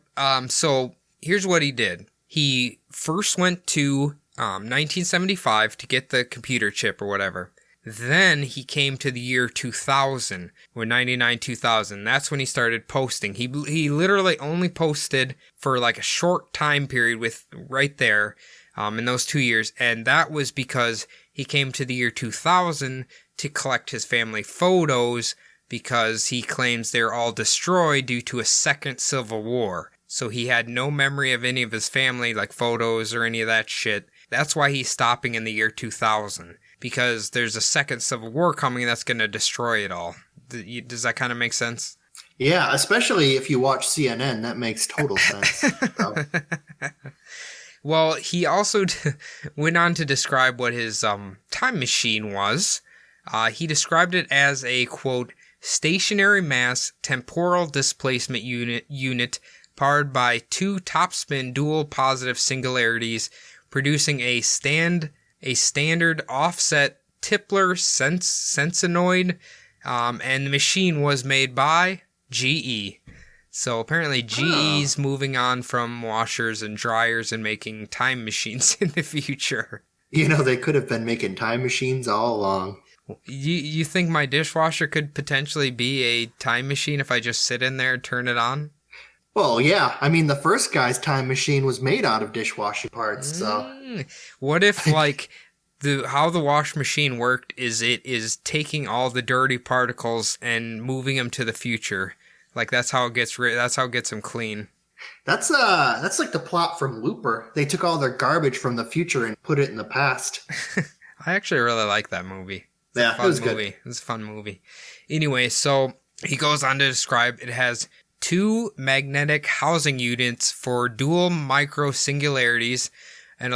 So here's what he did. He first went to 1975 to get the computer chip or whatever. Then he came to the year 2000, or 99, 2000. That's when he started posting. He literally only posted for like a short time period with right there in those 2 years. And that was because he came to the year 2000 to collect his family photos because he claims they're all destroyed due to a second civil war. So he had no memory of any of his family, like photos or any of that shit. That's why he's stopping in the year 2000. Because there's a second civil war coming that's going to destroy it all. Does that kind of make sense? Yeah, especially if you watch CNN, that makes total sense. So. Well, he also went on to describe what his time machine was. He described it as a, quote, stationary mass temporal displacement unit powered by two topspin dual positive singularities, producing a standard offset Tipler Sensonoid, and the machine was made by GE. So apparently GE's moving on from washers and dryers and making time machines in the future. You know, they could have been making time machines all along. You think my dishwasher could potentially be a time machine if I just sit in there and turn it on? Well, yeah. I mean, the first guy's time machine was made out of dishwashing parts, so... What if, like, how the wash machine worked is it is taking all the dirty particles and moving them to the future. Like, that's how it gets them clean. That's like the plot from Looper. They took all their garbage from the future and put it in the past. I actually really like that movie. Yeah, it was good. It was a fun movie. Anyway, so he goes on to describe it has two magnetic housing units for dual micro singularities, an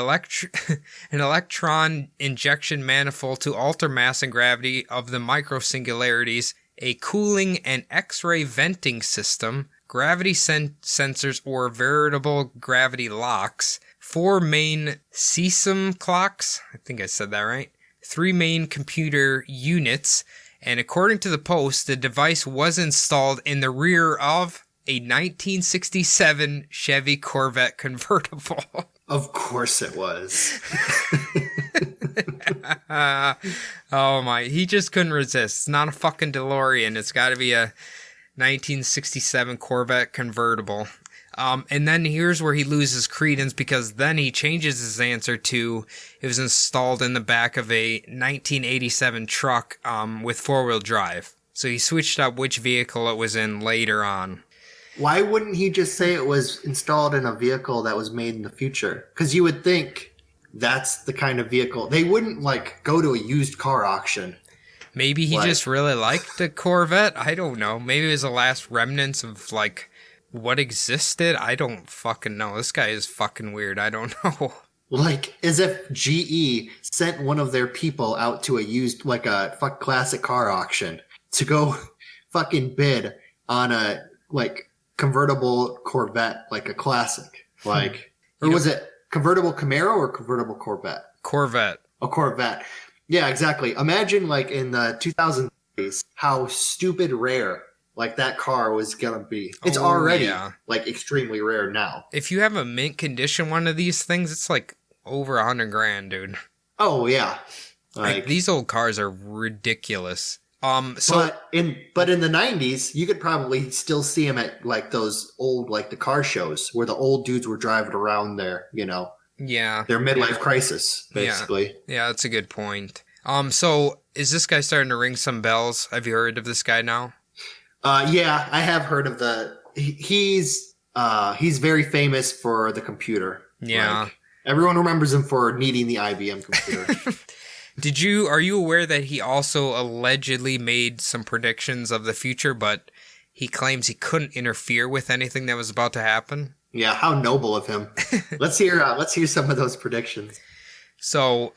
electron injection manifold to alter mass and gravity of the micro singularities, a cooling and X-ray venting system, gravity sensors or veritable gravity locks, 4 main CSIM clocks, I think I said that right, 3 main computer units, and according to the Post, the device was installed in the rear of a 1967 Chevy Corvette convertible. Of course it was. Oh my, he just couldn't resist. It's not a fucking DeLorean. It's got to be a 1967 Corvette convertible. And then here's where he loses credence because then he changes his answer to it was installed in the back of a 1987 truck with 4-wheel drive. So he switched up which vehicle it was in later on. Why wouldn't he just say it was installed in a vehicle that was made in the future? Because you would think that's the kind of vehicle. They wouldn't, like, go to a used car auction. Maybe he just really liked the Corvette. I don't know. Maybe it was the last remnants of, like, what existed. I don't fucking know. This guy is fucking weird. I don't know. Like, as if GE sent one of their people out to a used, like a classic car auction to go fucking bid on a, like, convertible Corvette, like a classic. Like, or was it convertible Camaro or convertible Corvette? Corvette. A Corvette. Yeah, exactly. Imagine, like, in the 2000s, how stupid rare, like, that car was gonna be. It's already, like, extremely rare now. If you have a mint condition one of these things, it's, like, over $100,000, dude. Oh, yeah. Like, these old cars are ridiculous. But in the 90s, you could probably still see him at like those old, like the car shows where the old dudes were driving around their, their midlife crisis, basically. Yeah, that's a good point. So is this guy starting to ring some bells? Have you heard of this guy now? Yeah, I have heard of he's very famous for the computer. Yeah. Like, everyone remembers him for needing the IBM computer. Are you aware that he also allegedly made some predictions of the future, but he claims he couldn't interfere with anything that was about to happen? Yeah, how noble of him. Let's hear some of those predictions. So,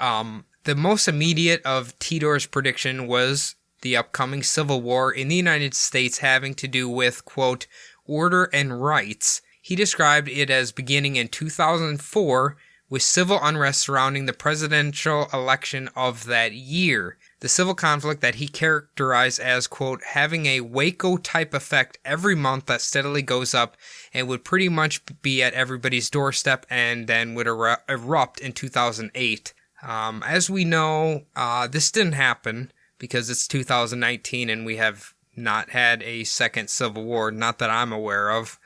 the most immediate of Tidor's prediction was the upcoming civil war in the United States having to do with, quote, order and rights. He described it as beginning in 2004 with civil unrest surrounding the presidential election of that year. The civil conflict that he characterized as, quote, having a Waco-type effect every month that steadily goes up and would pretty much be at everybody's doorstep and then would erupt in 2008. As we know, this didn't happen because it's 2019 and we have not had a second civil war, not that I'm aware of.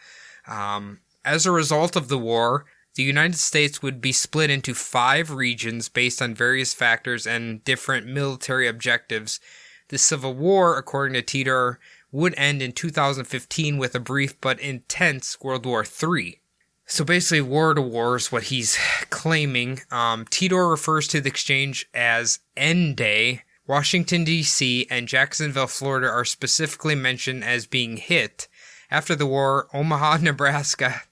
As a result of the war, the United States would be split into 5 regions based on various factors and different military objectives. The Civil War, according to Tidor, would end in 2015 with a brief but intense World War III. So basically, war to war is what he's claiming. Tidor refers to the exchange as N-Day. Washington, D.C. and Jacksonville, Florida are specifically mentioned as being hit. After the war, Omaha, Nebraska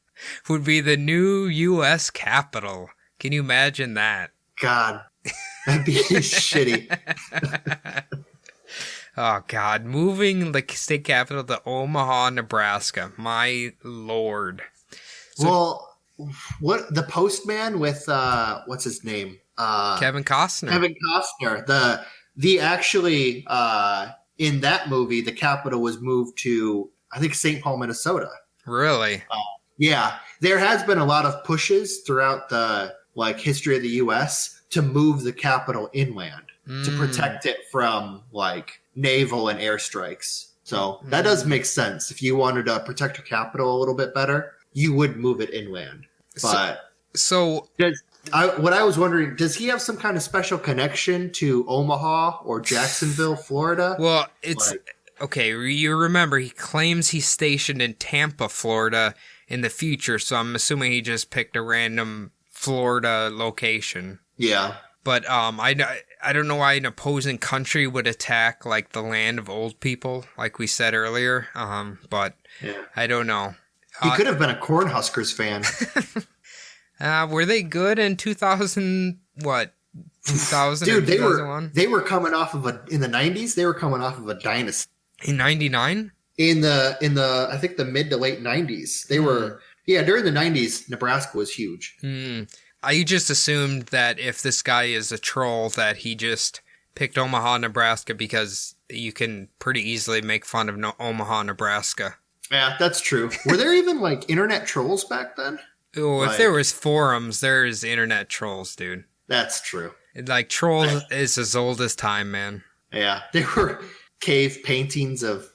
would be the new U.S. capital. Can you imagine that? God, that'd be shitty. Oh, God. Moving the state capital to Omaha, Nebraska. My lord. Well, what the postman with, what's his name? Kevin Costner. Kevin Costner. The actually, in that movie, the capital was moved to, I think, St. Paul, Minnesota. Really? Yeah, there has been a lot of pushes throughout the history of the U.S. to move the capital inland to protect it from naval and airstrikes. So that does make sense. If you wanted to protect your capital a little bit better, you would move it inland. But what I was wondering, does he have some kind of special connection to Omaha or Jacksonville, Florida? Well, it's okay. You remember he claims he's stationed in Tampa, Florida, in the future, so I'm assuming he just picked a random Florida location. Yeah. But I don't know why an opposing country would attack the land of old people, like we said earlier. But yeah. I don't know. He could have been a Cornhuskers fan. Were they good in 2000? What? 2000? Dude, they were coming off of in the 90s. They were coming off of a dynasty. In 99? In the I think the mid to late 90s. They were during the 90s, Nebraska was huge. I just assumed that if this guy is a troll that he just picked Omaha, Nebraska because you can pretty easily make fun of Omaha, Nebraska. Yeah, that's true. Were there even internet trolls back then? Oh, if there was forums, there's internet trolls, dude. That's true. Trolls is as old as time, man. Yeah, there were cave paintings of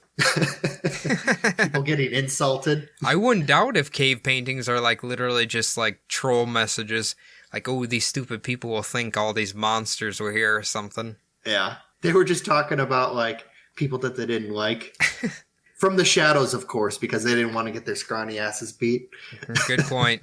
people getting insulted. I wouldn't doubt if cave paintings are literally just troll messages. Oh, these stupid people will think all these monsters were here or something. Yeah. They were just talking about people that they didn't like. From the shadows, of course, because they didn't want to get their scrawny asses beat. Good point.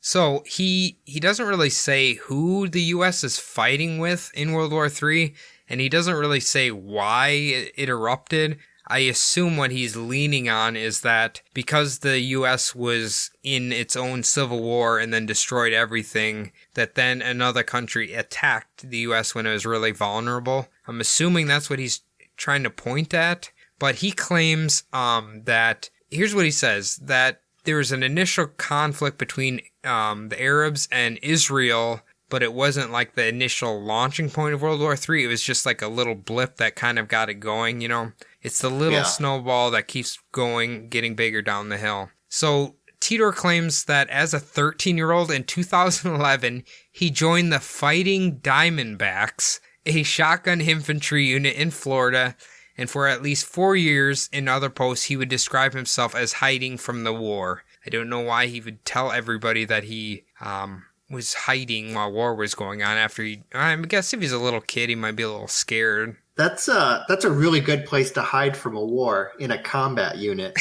So he doesn't really say who the U.S. is fighting with in World War III, and he doesn't really say why it erupted. I assume what he's leaning on is that because the U.S. was in its own civil war and then destroyed everything, that then another country attacked the U.S. when it was really vulnerable. I'm assuming that's what he's trying to point at. But he claims that, here's what he says, that there was an initial conflict between the Arabs and Israel, but it wasn't the initial launching point of World War III. It was just a little blip that kind of got it going, It's the little snowball that keeps going, getting bigger down the hill. So Tidor claims that as a 13-year-old in 2011, he joined the Fighting Diamondbacks, a shotgun infantry unit in Florida, and for at least 4 years in other posts he would describe himself as hiding from the war. I don't know why he would tell everybody that he was hiding while war was going on after I guess if he's a little kid he might be a little scared. That's a really good place to hide from a war, in a combat unit.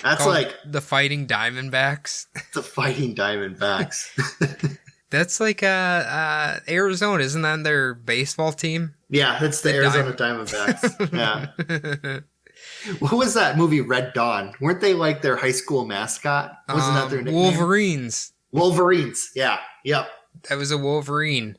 That's Called like the Fighting Diamondbacks. the Fighting Diamondbacks. That's like Arizona, isn't that their baseball team? Yeah, that's the Arizona Diamondbacks. Yeah. What was that movie, Red Dawn? Weren't they like their high school mascot? Wasn't that their nickname? Wolverines. Wolverines. Yeah. Yep. That was a Wolverine.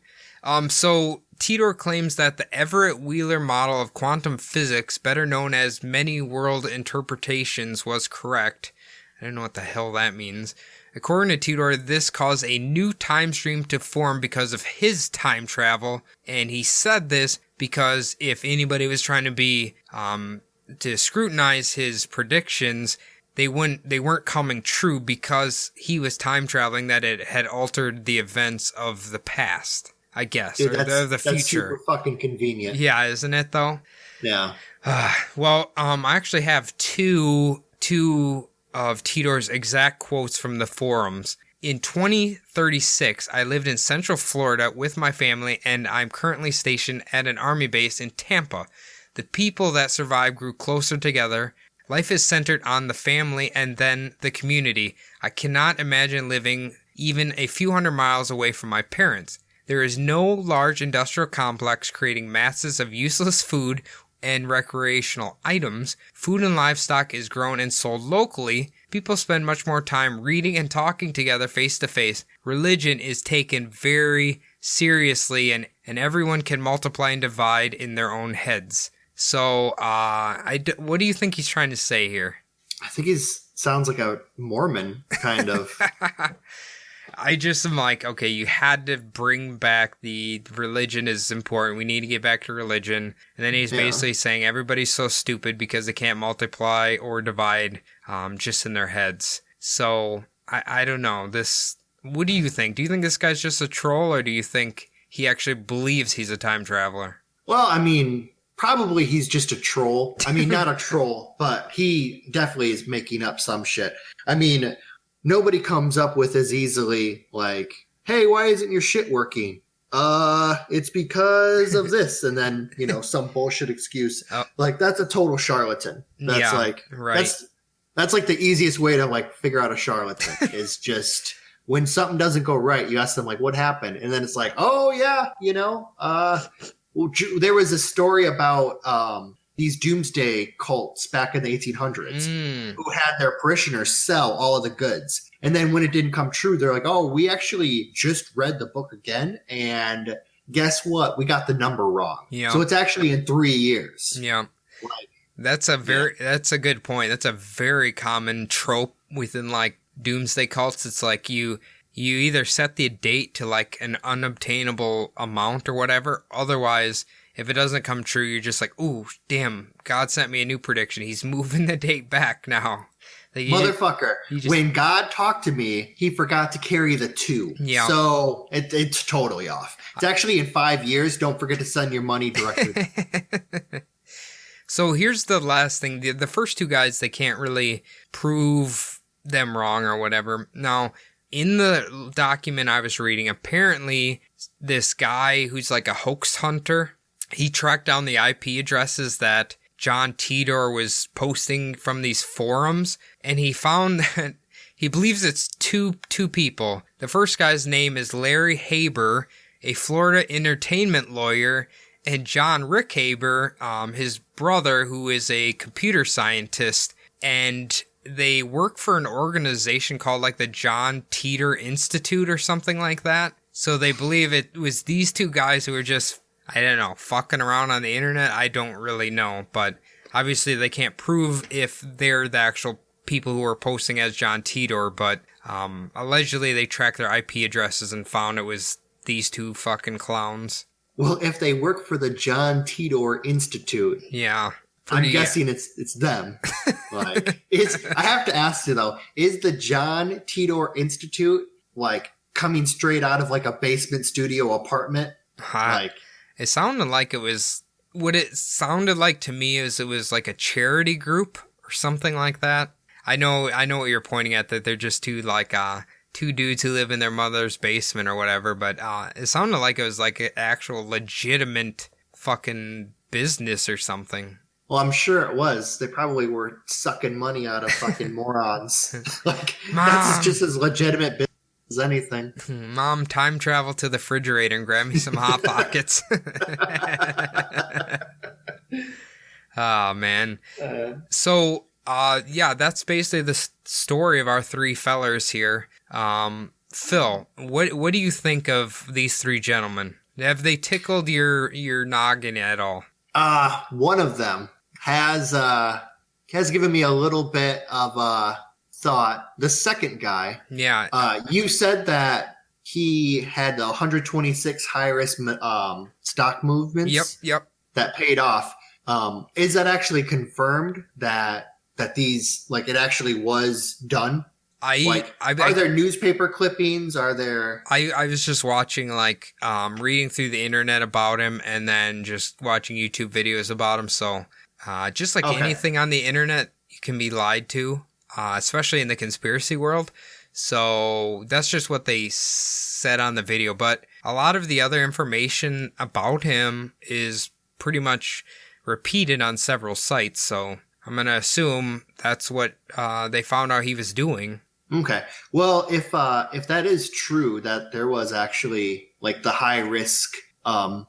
So Tidor claims that the Everett Wheeler model of quantum physics, better known as many world interpretations, was correct. I don't know what the hell that means. According to Tidor, this caused a new time stream to form because of his time travel, and he said this because if anybody was trying to be to scrutinize his predictions, they weren't coming true because he was time traveling, that it had altered the events of the past, I guess, Dude, or the future. That's super fucking convenient. Yeah, isn't it though? Yeah. Well, I actually have two of Tidor's exact quotes from the forums. In 2036, I lived in Central Florida with my family, and I'm currently stationed at an army base in Tampa. The people that survived grew closer together. Life is centered on the family and then the community. I cannot imagine living even a few hundred miles away from my parents. There is no large industrial complex creating masses of useless food and recreational items. Food and livestock is grown and sold locally. People spend much more time reading and talking together face to face. Religion is taken very seriously, and everyone can multiply and divide in their own heads. So, what do you think he's trying to say here? I think he sounds like a Mormon, kind of. I just am like, okay, you had to bring back the religion is important. We need to get back to religion. And then he's basically saying everybody's so stupid because they can't multiply or divide just in their heads. So I don't know. What do you think? Do you think this guy's just a troll, or do you think he actually believes he's a time traveler? Well, I mean, probably he's just a troll. I mean, not a troll, but he definitely is making up some shit. I mean, nobody comes up with as easily like, hey, why isn't your shit working? It's because of this. And then, some bullshit excuse. Like, that's a total charlatan. That's right. That's like the easiest way to like figure out a charlatan is just when something doesn't go right, you ask them like, what happened? And then it's like, oh yeah, there was a story about, these doomsday cults back in the 1800s who had their parishioners sell all of the goods. And then when it didn't come true, they're like, oh, we actually just read the book again. And guess what? We got the number wrong. Yeah. So it's actually in 3 years. Yeah. That's a good point. That's a very common trope within like doomsday cults. It's like you either set the date to like an unobtainable amount or whatever. Otherwise, if it doesn't come true, you're just like, ooh, damn, God sent me a new prediction. He's moving the date back now. Motherfucker, when God talked to me, he forgot to carry the 2. Yeah. So it's totally off. It's actually in 5 years. Don't forget to send your money directly. So here's the last thing. The first 2 guys, they can't really prove them wrong or whatever. Now, in the document I was reading, apparently this guy who's like a hoax hunter, he tracked down the IP addresses that John Tidor was posting from these forums, and he found that he believes it's two people. The first guy's name is Larry Haber, a Florida entertainment lawyer, and John Rick Haber, his brother, who is a computer scientist, and they work for an organization called like the John Tidor Institute or something like that. So they believe it was these 2 guys who were just, I don't know, fucking around on the internet. I don't really know, but obviously they can't prove if they're the actual people who are posting as John Tidor, but allegedly they tracked their IP addresses and found it was these 2 fucking clowns. Well, if they work for the John Tidor Institute, yeah, I'm guessing it's them. Like, I have to ask you though, is the John Tidor Institute like coming straight out of like a basement studio apartment? Like, it sounded like it was what it sounded like to me is it was like a charity group or something like that. I know what you're pointing at, that they're just two dudes who live in their mother's basement or whatever, but it sounded like it was like an actual legitimate fucking business or something. Well, I'm sure it was. They probably were sucking money out of fucking morons. Like, that's just as legitimate business as anything. Mom, time travel to the refrigerator and grab me some Hot Pockets. Oh, man. So, yeah, that's basically the story of our three fellers here. Phil, what do you think of these three gentlemen? Have they tickled your noggin at all? One of them has given me a little bit of thought. The second guy, yeah. You said that he had the 126 high risk stock movements. Yep. That paid off. Is that actually confirmed that these, like, it actually was done? Are there newspaper clippings? Are there? I was just watching, like, reading through the internet about him, and then just watching YouTube videos about him. So, just like anything on the internet, you can be lied to, especially in the conspiracy world. So that's just what they said on the video. But a lot of the other information about him is pretty much repeated on several sites. So I'm going to assume that's what they found out he was doing. Okay. Well, if that is true, that there was actually, like, the high risk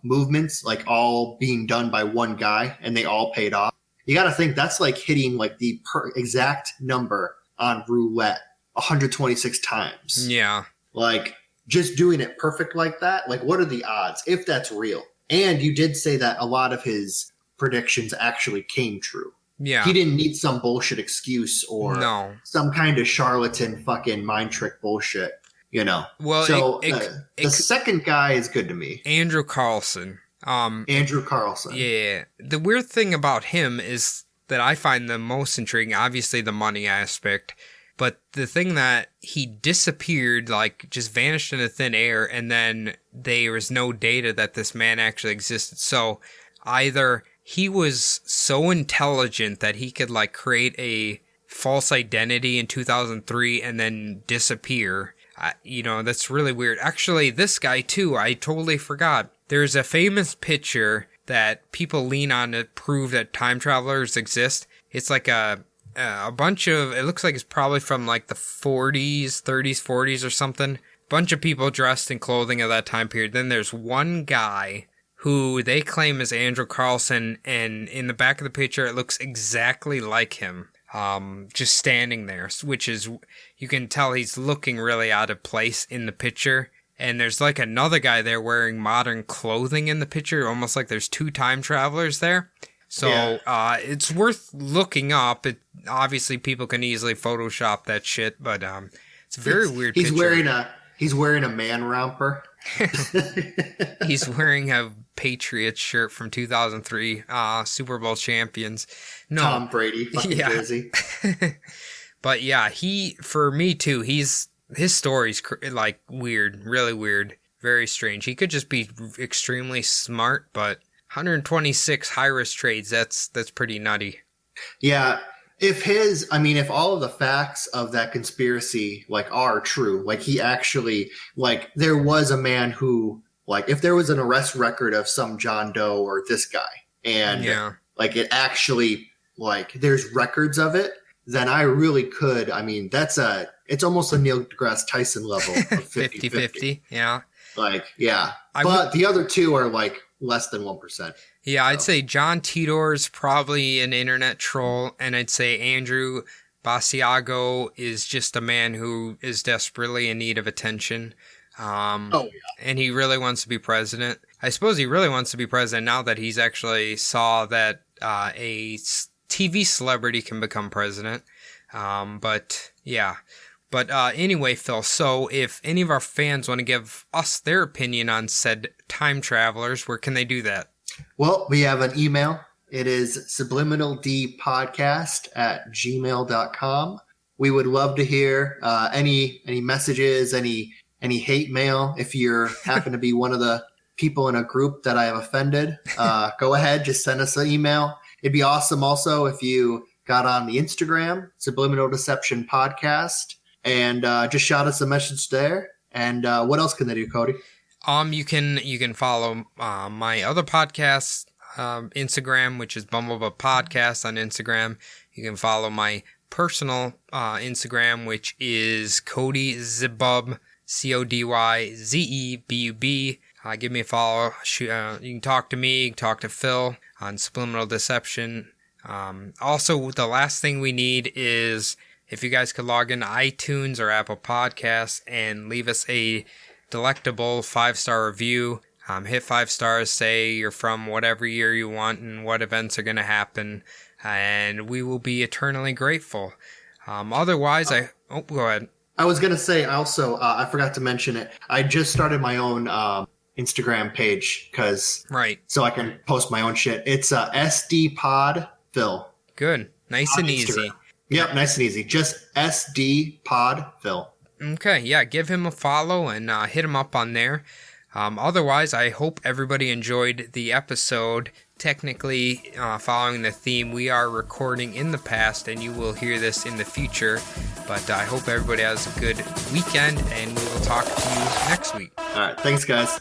movements, like, all being done by one guy and they all paid off, you got to think that's like hitting, like, the exact number on roulette 126 times. Yeah. Like, just doing it perfect like that. Like, what are the odds if that's real? And you did say that a lot of his predictions actually came true. Yeah. He didn't need some bullshit excuse or some kind of charlatan fucking mind trick bullshit, you know. Well, so the second guy is good to me. Andrew Carlson. Andrew Carlson. Yeah. The weird thing about him is that I find the most intriguing, obviously the money aspect, but the thing that he disappeared, like, just vanished into thin air, and then there was no data that this man actually existed. So either he was so intelligent that he could, like, create a false identity in 2003 and then disappear. That's really weird. Actually, this guy, too, I totally forgot. There's a famous picture that people lean on to prove that time travelers exist. It's like a bunch of, it looks like it's probably from, like, the 40s, 30s, 40s or something. Bunch of people dressed in clothing of that time period. Then there's one guy who they claim is Andrew Carlson, and in the back of the picture, it looks exactly like him, just standing there, which is, you can tell he's looking really out of place in the picture. And there's, like, another guy there wearing modern clothing in the picture, almost like there's two time travelers there. So, it's worth looking up. Obviously, people can easily Photoshop that shit, but it's a very weird picture. He's wearing a man romper. He's wearing a Patriots shirt from 2003, Super Bowl champions. No, Tom Brady fucking jersey. But yeah, for me too, his story's like weird, really weird, very strange. He could just be extremely smart, but 126 high risk trades, that's pretty nutty. Yeah. If all of the facts of that conspiracy, like, are true, like, he actually, like, there was a man who, like, if there was an arrest record of some John Doe or this guy, and like, it actually, like, there's records of it, then I really could, it's almost a Neil deGrasse Tyson level of 50-50. Yeah. Like, yeah. But the other two are, like, less than 1%. Yeah, I'd say John Titor's probably an internet troll, and I'd say Andrew Basiago is just a man who is desperately in need of attention. And he really wants to be president. I suppose he really wants to be president now that he's actually saw that a TV celebrity can become president. But anyway, Phil, so if any of our fans want to give us their opinion on said time travelers, where can they do that? Well, we have an email. It is subliminaldpodcast@gmail.com. We would love to hear any messages, any hate mail. If you're happen to be one of the people in a group that I have offended, go ahead, just send us an email. It'd be awesome also if you got on the Instagram, Subliminal Deception Podcast, and just shout us a message there. And what else can they do, Cody? You can follow my other podcast Instagram, which is Bumblebutt Podcast on Instagram. You can follow my personal Instagram, which is Cody Zebub, CodyZebub. Give me a follow. You can talk to me, you can talk to Phil on Subliminal Deception. Also, the last thing we need is if you guys could log into iTunes or Apple Podcasts and leave us a delectable 5-star review. Hit 5 stars, say you're from whatever year you want and what events are going to happen, and we will be eternally grateful. Otherwise, go ahead. I was going to say also, I forgot to mention it. I just started my own Instagram page so I can post my own shit. It's SD Pod Phil. Good. Nice and easy. Yep, nice and easy. Just SD Pod Phil. Okay, yeah, give him a follow and hit him up on there. Otherwise, I hope everybody enjoyed the episode. Technically, following the theme, we are recording in the past, and you will hear this in the future. But I hope everybody has a good weekend, and we will talk to you next week. All right, thanks, guys.